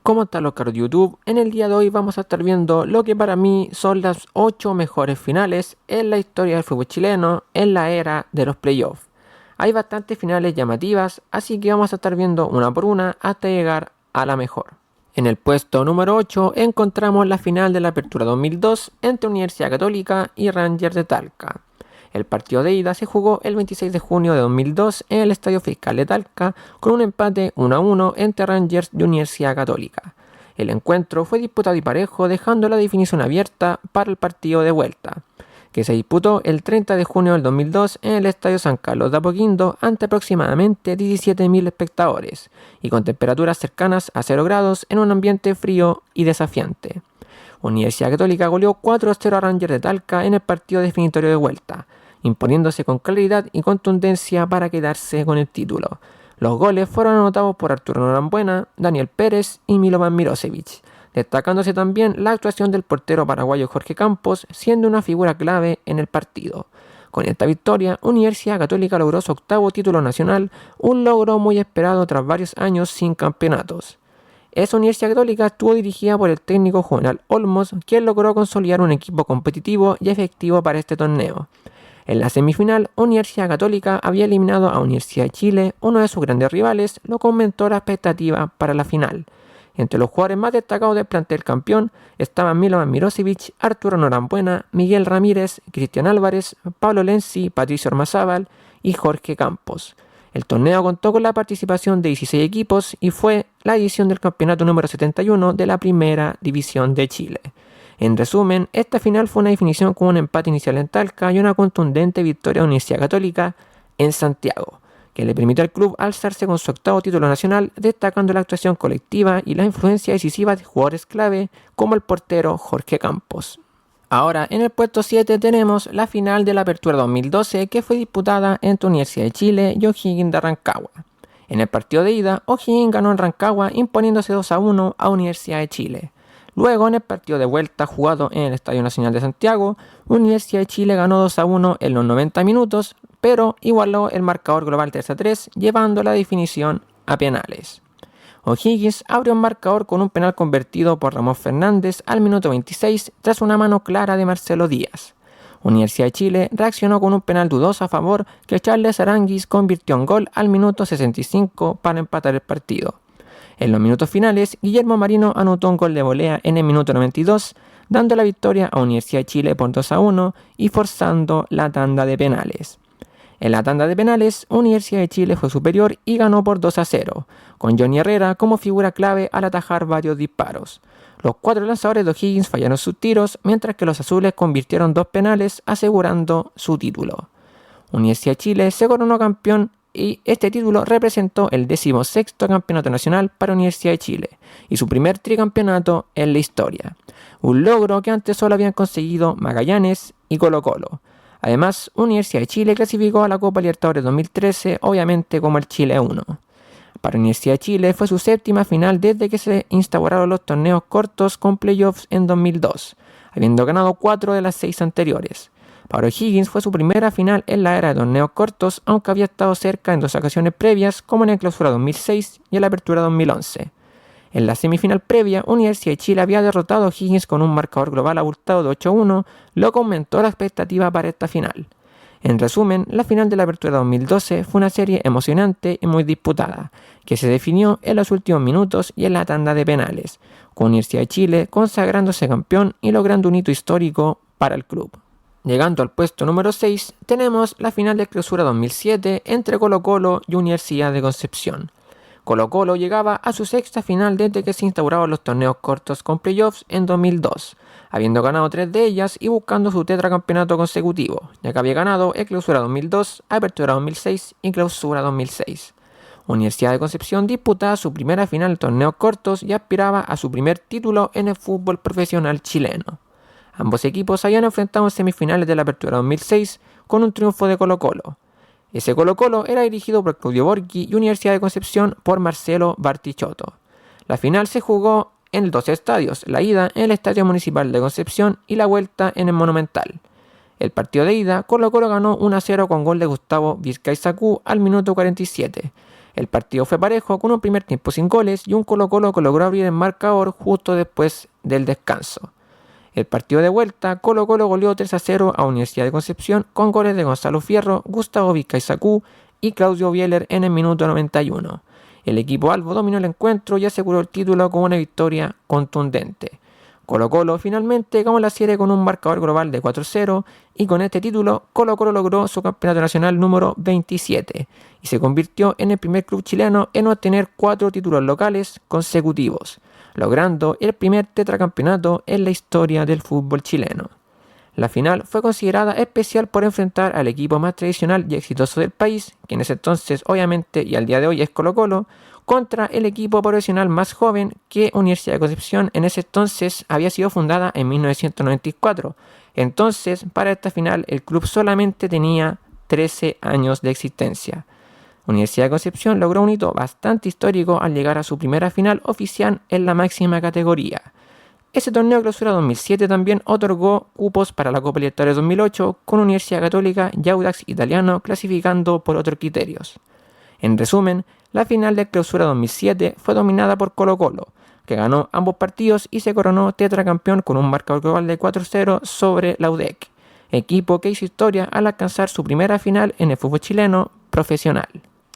¿Cómo están los caros de YouTube? En el día de hoy vamos a estar viendo lo que para mí son las 8 mejores finales en la historia del fútbol chileno en la era de los playoffs. Hay bastantes finales llamativas, así que vamos a estar viendo una por una hasta llegar a la mejor. En el puesto número 8 encontramos la final de la Apertura 2002 entre Universidad Católica y Rangers de Talca. El partido de ida se jugó el 26 de junio de 2002 en el Estadio Fiscal de Talca con un empate 1-1 entre Rangers y Universidad Católica. El encuentro fue disputado y parejo, dejando la definición abierta para el partido de vuelta, que se disputó el 30 de junio del 2002 en el Estadio San Carlos de Apoquindo ante aproximadamente 17.000 espectadores y con temperaturas cercanas a 0 grados en un ambiente frío y desafiante. Universidad Católica goleó 4-0 a Rangers de Talca en el partido definitorio de vuelta, imponiéndose con claridad y contundencia para quedarse con el título. Los goles fueron anotados por Arturo Norambuena, Daniel Pérez y Milovan Mirosevic, destacándose también la actuación del portero paraguayo Jorge Campos, siendo una figura clave en el partido. Con esta victoria, Universidad Católica logró su octavo título nacional, un logro muy esperado tras varios años sin campeonatos. Esa Universidad Católica estuvo dirigida por el técnico Juvenal Olmos, quien logró consolidar un equipo competitivo y efectivo para este torneo. En la semifinal, Universidad Católica había eliminado a Universidad de Chile, uno de sus grandes rivales, lo que aumentó la expectativa para la final. Entre los jugadores más destacados del plantel campeón estaban Milovan Mirosevic, Arturo Norambuena, Miguel Ramírez, Cristian Álvarez, Pablo Lenzi, Patricio Ormazábal y Jorge Campos. El torneo contó con la participación de 16 equipos y fue la edición del campeonato número 71 de la Primera División de Chile. En resumen, esta final fue una definición con un empate inicial en Talca y una contundente victoria de Universidad Católica en Santiago, que le permitió al club alzarse con su octavo título nacional, destacando la actuación colectiva y la influencia decisiva de jugadores clave como el portero Jorge Campos. Ahora, en el puesto 7 tenemos la final de la Apertura 2012 que fue disputada entre Universidad de Chile y O'Higgins de Rancagua. En el partido de ida, O'Higgins ganó en Rancagua imponiéndose 2-1 a Universidad de Chile. Luego, en el partido de vuelta jugado en el Estadio Nacional de Santiago, Universidad de Chile ganó 2-1 en los 90 minutos, pero igualó el marcador global 3-3, llevando la definición a penales. O'Higgins abrió un marcador con un penal convertido por Ramón Fernández al minuto 26 tras una mano clara de Marcelo Díaz. Universidad de Chile reaccionó con un penal dudoso a favor que Charles Aranguis convirtió en gol al minuto 65 para empatar el partido. En los minutos finales, Guillermo Marino anotó un gol de volea en el minuto 92, dando la victoria a Universidad de Chile por 2-1 y forzando la tanda de penales. En la tanda de penales, Universidad de Chile fue superior y ganó por 2-0, con Johnny Herrera como figura clave al atajar varios disparos. Los 4 lanzadores de O'Higgins fallaron sus tiros, mientras que los azules convirtieron 2 penales, asegurando su título. Universidad de Chile se coronó campeón y este título representó el 16º campeonato nacional para Universidad de Chile y su primer tricampeonato en la historia, un logro que antes solo habían conseguido Magallanes y Colo-Colo. Además, Universidad de Chile clasificó a la Copa Libertadores 2013, obviamente como el Chile 1. Para Universidad de Chile fue su séptima final desde que se instauraron los torneos cortos con playoffs en 2002, habiendo ganado 4 de las 6 anteriores. Para O'Higgins fue su primera final en la era de torneos cortos, aunque había estado cerca en 2 ocasiones previas, como en la Clausura 2006 y en la Apertura 2011. En la semifinal previa, Universidad de Chile había derrotado a O'Higgins con un marcador global abultado de 8-1, lo que aumentó la expectativa para esta final. En resumen, la final de la Apertura 2012 fue una serie emocionante y muy disputada, que se definió en los últimos minutos y en la tanda de penales, con Universidad de Chile consagrándose campeón y logrando un hito histórico para el club. Llegando al puesto número 6, tenemos la final de Clausura 2007 entre Colo-Colo y Universidad de Concepción. Colo-Colo llegaba a su sexta final desde que se instauraron los torneos cortos con playoffs en 2002, habiendo ganado 3 de ellas y buscando su tetracampeonato consecutivo, ya que había ganado el Clausura 2002, Apertura 2006 y Clausura 2006. Universidad de Concepción disputaba su primera final de torneos cortos y aspiraba a su primer título en el fútbol profesional chileno. Ambos equipos habían enfrentado en semifinales de la Apertura 2006 con un triunfo de Colo-Colo. Ese Colo-Colo era dirigido por Claudio Borghi y Universidad de Concepción por Marcelo Bartichotto. La final se jugó en 2 estadios, la ida en el Estadio Municipal de Concepción y la vuelta en el Monumental. El partido de ida, Colo-Colo ganó 1-0 con gol de Gustavo Vizcay Sacú al minuto 47. El partido fue parejo con un primer tiempo sin goles y un Colo-Colo que logró abrir el marcador justo después del descanso. El partido de vuelta, Colo-Colo goleó 3-0 a Universidad de Concepción con goles de Gonzalo Fierro, Gustavo Vizcaizacú y Claudio Bieler en el minuto 91. El equipo albo dominó el encuentro y aseguró el título con una victoria contundente. Colo-Colo finalmente ganó la serie con un marcador global de 4-0 y con este título Colo-Colo logró su campeonato nacional número 27 y se convirtió en el primer club chileno en obtener 4 títulos locales consecutivos, logrando el primer tetracampeonato en la historia del fútbol chileno. La final fue considerada especial por enfrentar al equipo más tradicional y exitoso del país, que en ese entonces obviamente y al día de hoy es Colo-Colo, contra el equipo profesional más joven que Universidad de Concepción en ese entonces había sido fundada en 1994. Entonces, para esta final el club solamente tenía 13 años de existencia. Universidad de Concepción logró un hito bastante histórico al llegar a su primera final oficial en la máxima categoría. Ese torneo de clausura 2007 también otorgó cupos para la Copa Libertadores 2008 con Universidad Católica y Audax Italiano clasificando por otros criterios. En resumen, la final de clausura 2007 fue dominada por Colo-Colo, que ganó ambos partidos y se coronó tetracampeón con un marcador global de 4-0 sobre la UDEC, equipo que hizo historia al alcanzar su primera final en el fútbol chileno profesional.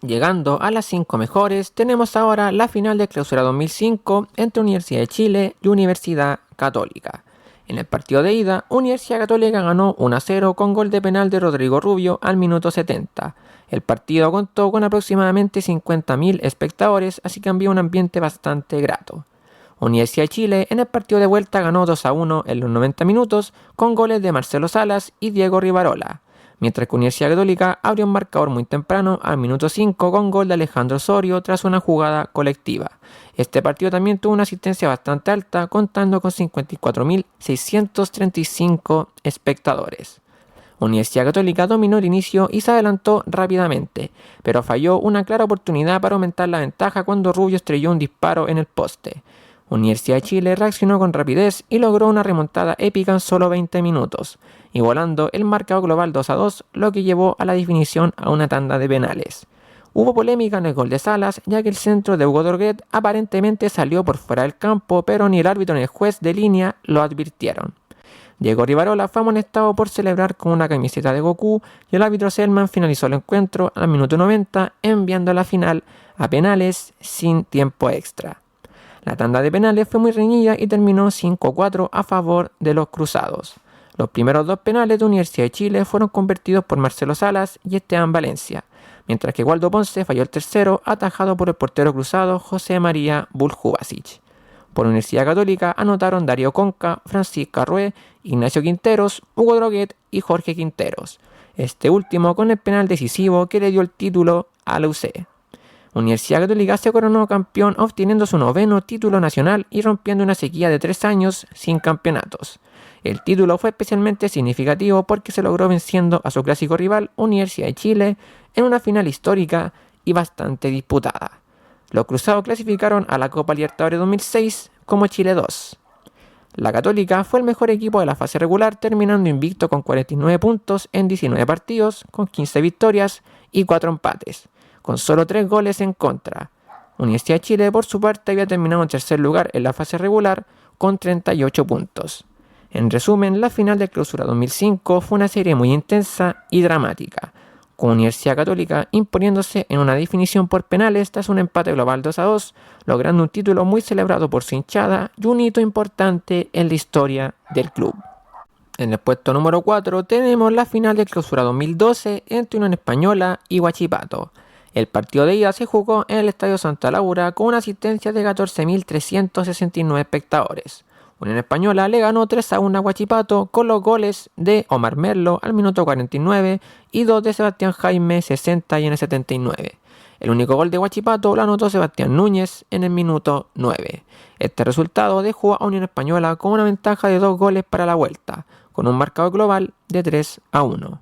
Llegando a las 5 mejores, tenemos ahora la final de clausura 2005 entre Universidad de Chile y Universidad Católica. En el partido de ida, Universidad Católica ganó 1-0 con gol de penal de Rodrigo Rubio al minuto 70. El partido contó con aproximadamente 50.000 espectadores, así que había un ambiente bastante grato. Universidad de Chile en el partido de vuelta ganó 2-1 en los 90 minutos con goles de Marcelo Salas y Diego Rivarola, mientras que Universidad Católica abrió un marcador muy temprano al minuto 5 con gol de Alejandro Osorio tras una jugada colectiva. Este partido también tuvo una asistencia bastante alta, contando con 54.635 espectadores. Universidad Católica dominó el inicio y se adelantó rápidamente, pero falló una clara oportunidad para aumentar la ventaja cuando Rubio estrelló un disparo en el poste. Universidad de Chile reaccionó con rapidez y logró una remontada épica en solo 20 minutos, igualando el marcador global 2-2, lo que llevó a la definición a una tanda de penales. Hubo polémica en el gol de Salas, ya que el centro de Hugo Dorguet aparentemente salió por fuera del campo, pero ni el árbitro ni el juez de línea lo advirtieron. Diego Rivarola fue amonestado por celebrar con una camiseta de Goku y el árbitro Selman finalizó el encuentro al minuto 90, enviando la final a penales sin tiempo extra. La tanda de penales fue muy reñida y terminó 5-4 a favor de los cruzados. Los primeros 2 penales de Universidad de Chile fueron convertidos por Marcelo Salas y Esteban Valencia, mientras que Waldo Ponce falló el tercero, atajado por el portero cruzado José María Buljubasic. Por Universidad Católica anotaron Darío Conca, Francisco Arrué, Ignacio Quinteros, Hugo Droguet y Jorge Quinteros, este último con el penal decisivo que le dio el título a la UC. Universidad Católica se coronó campeón obteniendo su 9º título nacional y rompiendo una sequía de 3 años sin campeonatos. El título fue especialmente significativo porque se logró venciendo a su clásico rival Universidad de Chile en una final histórica y bastante disputada. Los cruzados clasificaron a la Copa Libertadores 2006 como Chile 2. La Católica fue el mejor equipo de la fase regular, terminando invicto con 49 puntos en 19 partidos, con 15 victorias y 4 empates, con solo 3 goles en contra. Universidad de Chile, por su parte, había terminado en tercer lugar en la fase regular con 38 puntos. En resumen, la final de clausura 2005 fue una serie muy intensa y dramática, con Universidad Católica imponiéndose en una definición por penales tras un empate global 2-2, logrando un título muy celebrado por su hinchada y un hito importante en la historia del club. En el puesto número 4 tenemos la final de clausura 2012 entre Unión Española y Huachipato. El partido de ida se jugó en el Estadio Santa Laura con una asistencia de 14.369 espectadores. Unión Española le ganó 3-1 a Huachipato con los goles de Omar Merlo al minuto 49 y 2 de Sebastián Jaime 60 y en el 79. El único gol de Huachipato lo anotó Sebastián Núñez en el minuto 9. Este resultado dejó a Unión Española con una ventaja de 2 goles para la vuelta, con un marcador global de 3-1.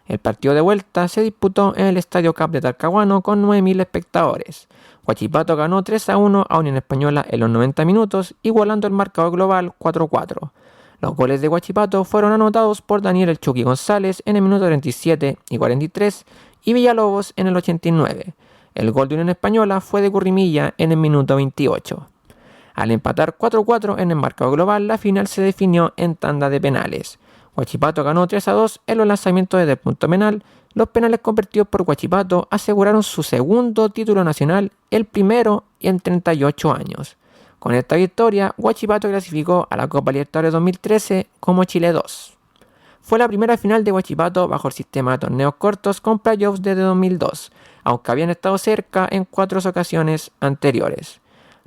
El partido de vuelta se disputó en el Estadio Cap de Talcahuano con 9.000 espectadores. Huachipato ganó 3-1 a Unión Española en los 90 minutos, igualando el marcador global 4-4. Los goles de Huachipato fueron anotados por Daniel El Chucky González en el minuto 37 y 43 y Villalobos en el 89. El gol de Unión Española fue de Gurrimilla en el minuto 28. Al empatar 4-4 en el marcador global, la final se definió en tanda de penales. Huachipato ganó 3-2 en los lanzamientos desde el punto penal. Los penales convertidos por Huachipato aseguraron su segundo título nacional, el primero en 38 años. Con esta victoria, Huachipato clasificó a la Copa Libertadores 2013 como Chile 2. Fue la primera final de Huachipato bajo el sistema de torneos cortos con playoffs desde 2002, aunque habían estado cerca en 4 ocasiones anteriores.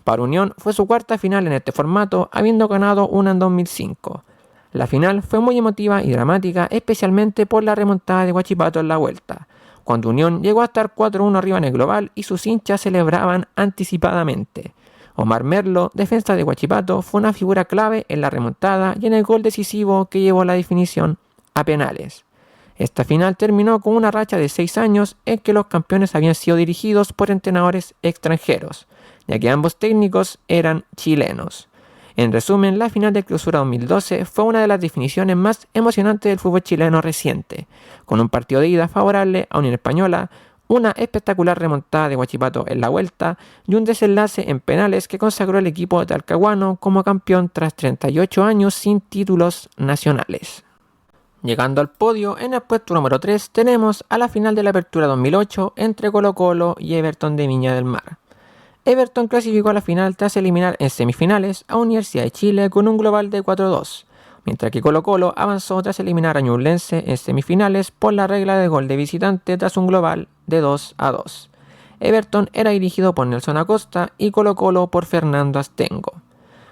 Para Unión fue su cuarta final en este formato, habiendo ganado una en 2005. La final fue muy emotiva y dramática, especialmente por la remontada de Huachipato en la vuelta, cuando Unión llegó a estar 4-1 arriba en el global y sus hinchas celebraban anticipadamente. Omar Merlo, defensa de Huachipato, fue una figura clave en la remontada y en el gol decisivo que llevó la definición a penales. Esta final terminó con una racha de 6 años en que los campeones habían sido dirigidos por entrenadores extranjeros, ya que ambos técnicos eran chilenos. En resumen, la final de Clausura 2012 fue una de las definiciones más emocionantes del fútbol chileno reciente, con un partido de ida favorable a Unión Española, una espectacular remontada de Huachipato en la vuelta y un desenlace en penales que consagró al equipo de Talcahuano como campeón tras 38 años sin títulos nacionales. Llegando al podio, en el puesto número 3 tenemos a la final de la Apertura 2008 entre Colo-Colo y Everton de Viña del Mar. Everton clasificó a la final tras eliminar en semifinales a Universidad de Chile con un global de 4-2, mientras que Colo-Colo avanzó tras eliminar a Ñublense en semifinales por la regla de gol de visitante tras un global de 2-2. Everton era dirigido por Nelson Acosta y Colo-Colo por Fernando Astengo.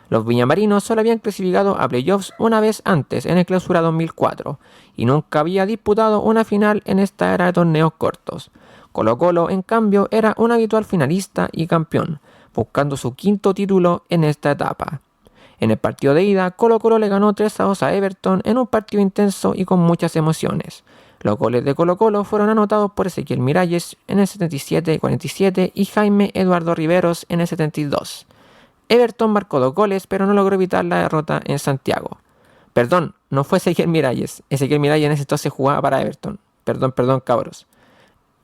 Los viñamarinos solo habían clasificado a playoffs una vez antes en el Clausura 2004 y nunca había disputado una final en esta era de torneos cortos. Colo-Colo, en cambio, era un habitual finalista y campeón, buscando su quinto título en esta etapa. En el partido de ida, Colo-Colo le ganó 3-2 a Everton en un partido intenso y con muchas emociones. Los goles de Colo-Colo fueron anotados por Ezequiel Miralles en el 77-47 y Jaime Eduardo Riveros en el 72. Everton marcó 2 goles, pero no logró evitar la derrota en Santiago. Perdón, no fue Ezequiel Miralles. Ezequiel Miralles en ese entonces jugaba para Everton. Perdón, cabros.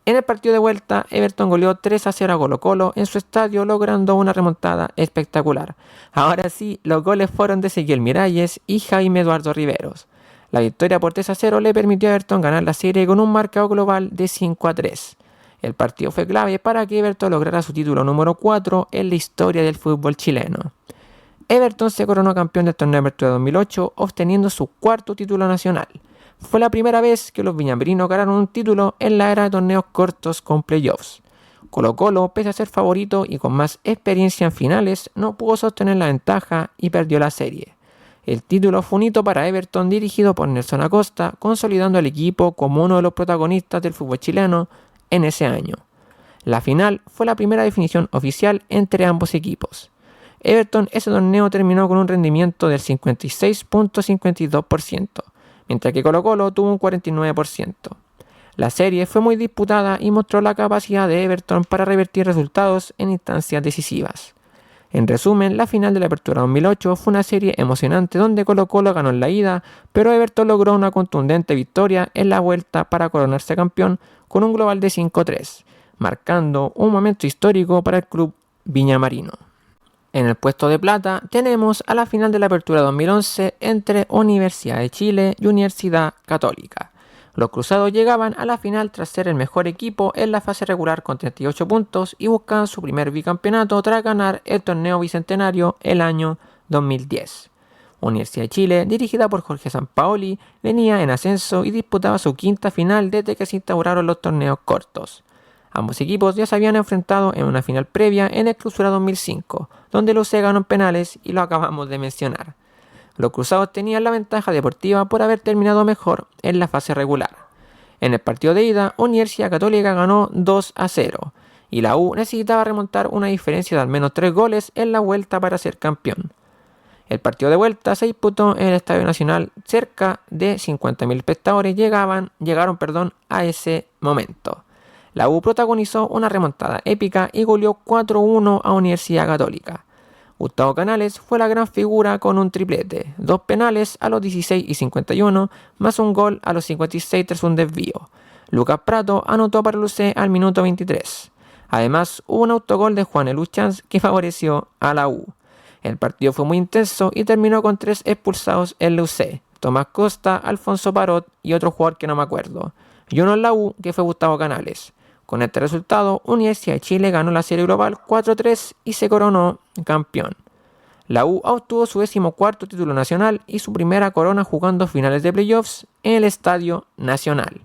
En el partido de vuelta, Everton goleó 3-0 a Colo-Colo en su estadio, logrando una remontada espectacular. Ahora sí, los goles fueron de Ezequiel Miralles y Jaime Eduardo Riveros. La victoria por 3-0 le permitió a Everton ganar la serie con un marcador global de 5-3. El partido fue clave para que Everton lograra su título número 4 en la historia del fútbol chileno. Everton se coronó campeón del torneo de Apertura 2008, obteniendo su cuarto título nacional. Fue la primera vez que los viñamarinos ganaron un título en la era de torneos cortos con playoffs. Colo-Colo, pese a ser favorito y con más experiencia en finales, no pudo sostener la ventaja y perdió la serie. El título fue un hito para Everton, dirigido por Nelson Acosta, consolidando al equipo como uno de los protagonistas del fútbol chileno en ese año. La final fue la primera definición oficial entre ambos equipos. Everton ese torneo terminó con un rendimiento del 56.52%, mientras que Colo-Colo tuvo un 49%. La serie fue muy disputada y mostró la capacidad de Everton para revertir resultados en instancias decisivas. En resumen, la final de la Apertura 2008 fue una serie emocionante donde Colo-Colo ganó en la ida, pero Everton logró una contundente victoria en la vuelta para coronarse campeón con un global de 5-3, marcando un momento histórico para el club viñamarino. En el puesto de plata tenemos a la final de la Apertura 2011 entre Universidad de Chile y Universidad Católica. Los cruzados llegaban a la final tras ser el mejor equipo en la fase regular con 38 puntos y buscaban su primer bicampeonato tras ganar el torneo bicentenario el año 2010. Universidad de Chile, dirigida por Jorge Sampaoli, venía en ascenso y disputaba su quinta final desde que se instauraron los torneos cortos. Ambos equipos ya se habían enfrentado en una final previa en el Clausura 2005, donde los ganó en penales y lo acabamos de mencionar. Los cruzados tenían la ventaja deportiva por haber terminado mejor en la fase regular. En el partido de ida, Universidad Católica ganó 2-0 y la U necesitaba remontar una diferencia de al menos 3 goles en la vuelta para ser campeón. El partido de vuelta se disputó en el Estadio Nacional. Cerca de 50.000 espectadores llegaron a ese momento. La U protagonizó una remontada épica y goleó 4-1 a Universidad Católica. Gustavo Canales fue la gran figura con un triplete, 2 penales a los 16 y 51, más un gol a los 56 tras un desvío. Lucas Prato anotó para el UC al minuto 23. Además, hubo un autogol de Juan Eluchans que favoreció a la U. El partido fue muy intenso y terminó con 3 expulsados en la UC: Tomás Costa, Alfonso Parot y otro jugador que no me acuerdo, y uno en la U que fue Gustavo Canales. Con este resultado, Universidad de Chile ganó la serie global 4-3 y se coronó campeón. La U obtuvo su 14º título nacional y su primera corona jugando finales de playoffs en el Estadio Nacional.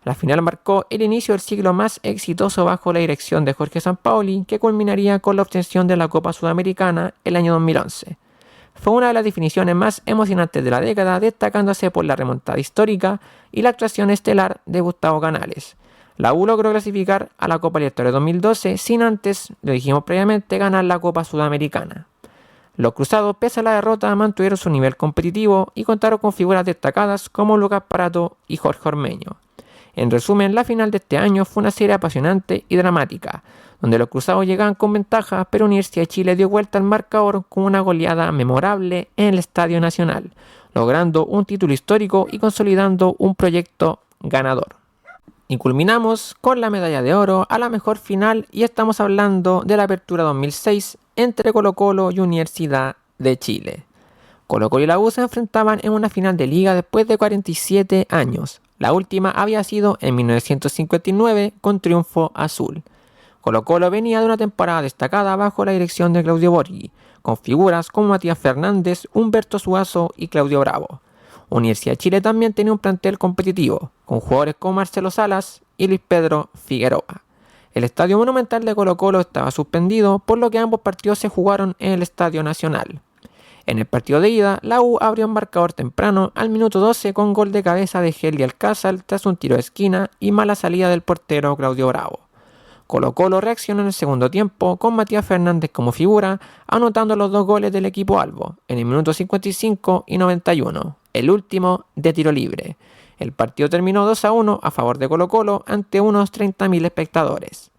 La final marcó el inicio del ciclo más exitoso bajo la dirección de Jorge Sampaoli, que culminaría con la obtención de la Copa Sudamericana el año 2011. Fue una de las definiciones más emocionantes de la década, destacándose por la remontada histórica y la actuación estelar de Gustavo Canales. La U logró clasificar a la Copa Libertadores 2012 sin antes, lo dijimos previamente, ganar la Copa Sudamericana. Los cruzados, pese a la derrota, mantuvieron su nivel competitivo y contaron con figuras destacadas como Lucas Parato y Jorge Ormeño. En resumen, la final de este año fue una serie apasionante y dramática, donde los cruzados llegaban con ventaja, pero Universidad de Chile dio vuelta al marcador con una goleada memorable en el Estadio Nacional, logrando un título histórico y consolidando un proyecto ganador. Y culminamos con la medalla de oro a la mejor final, y estamos hablando de la Apertura 2006 entre Colo-Colo y Universidad de Chile. Colo-Colo y la U se enfrentaban en una final de liga después de 47 años. La última había sido en 1959 con triunfo azul. Colo-Colo venía de una temporada destacada bajo la dirección de Claudio Borghi, con figuras como Matías Fernández, Humberto Suazo y Claudio Bravo. Universidad de Chile también tenía un plantel competitivo, con jugadores como Marcelo Salas y Luis Pedro Figueroa. El Estadio Monumental de Colo-Colo estaba suspendido, por lo que ambos partidos se jugaron en el Estadio Nacional. En el partido de ida, la U abrió un marcador temprano al minuto 12 con gol de cabeza de Heli Alcázar tras un tiro de esquina y mala salida del portero Claudio Bravo. Colo-Colo reaccionó en el segundo tiempo con Matías Fernández como figura, anotando los 2 goles del equipo albo en el minuto 55 y 91, el último de tiro libre. El partido terminó 2-1 a favor de Colo-Colo ante unos 30.000 espectadores.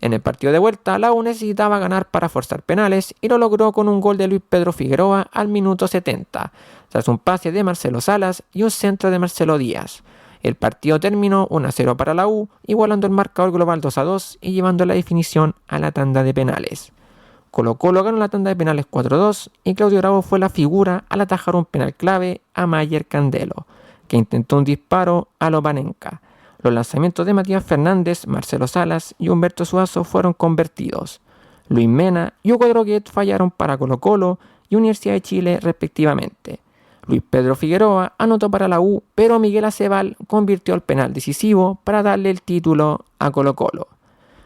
En el partido de vuelta, la U necesitaba ganar para forzar penales y lo logró con un gol de Luis Pedro Figueroa al minuto 70, tras un pase de Marcelo Salas y un centro de Marcelo Díaz. El partido terminó 1-0 para la U, igualando el marcador global 2-2 y llevando la definición a la tanda de penales. Colo-Colo ganó la tanda de penales 4-2 y Claudio Bravo fue la figura al atajar un penal clave a Mayer Candelo, que intentó un disparo a Lopanenka. Los lanzamientos de Matías Fernández, Marcelo Salas y Humberto Suazo fueron convertidos. Luis Mena y Hugo Droguet fallaron para Colo-Colo y Universidad de Chile respectivamente. Luis Pedro Figueroa anotó para la U, pero Miguel Acebal convirtió el penal decisivo para darle el título a Colo-Colo.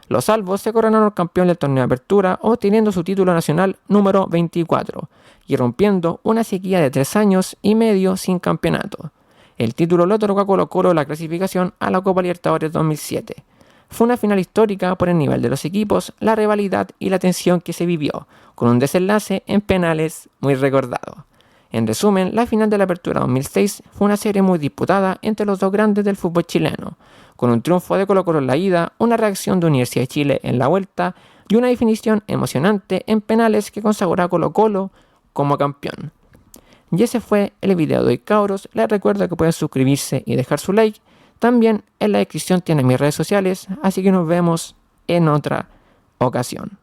Los albos se coronaron campeón del torneo de apertura, obteniendo su título nacional número 24 y rompiendo una sequía de 3 años y medio sin campeonato. El título le otorgó a Colo-Colo la clasificación a la Copa Libertadores 2007. Fue una final histórica por el nivel de los equipos, la rivalidad y la tensión que se vivió, con un desenlace en penales muy recordado. En resumen, la final de la Apertura 2006 fue una serie muy disputada entre los dos grandes del fútbol chileno, con un triunfo de Colo-Colo en la ida, una reacción de Universidad de Chile en la vuelta y una definición emocionante en penales que consagró a Colo-Colo como campeón. Y ese fue el video de hoy, cabros. Les recuerdo que pueden suscribirse y dejar su like. También en la descripción tienen mis redes sociales, así que nos vemos en otra ocasión.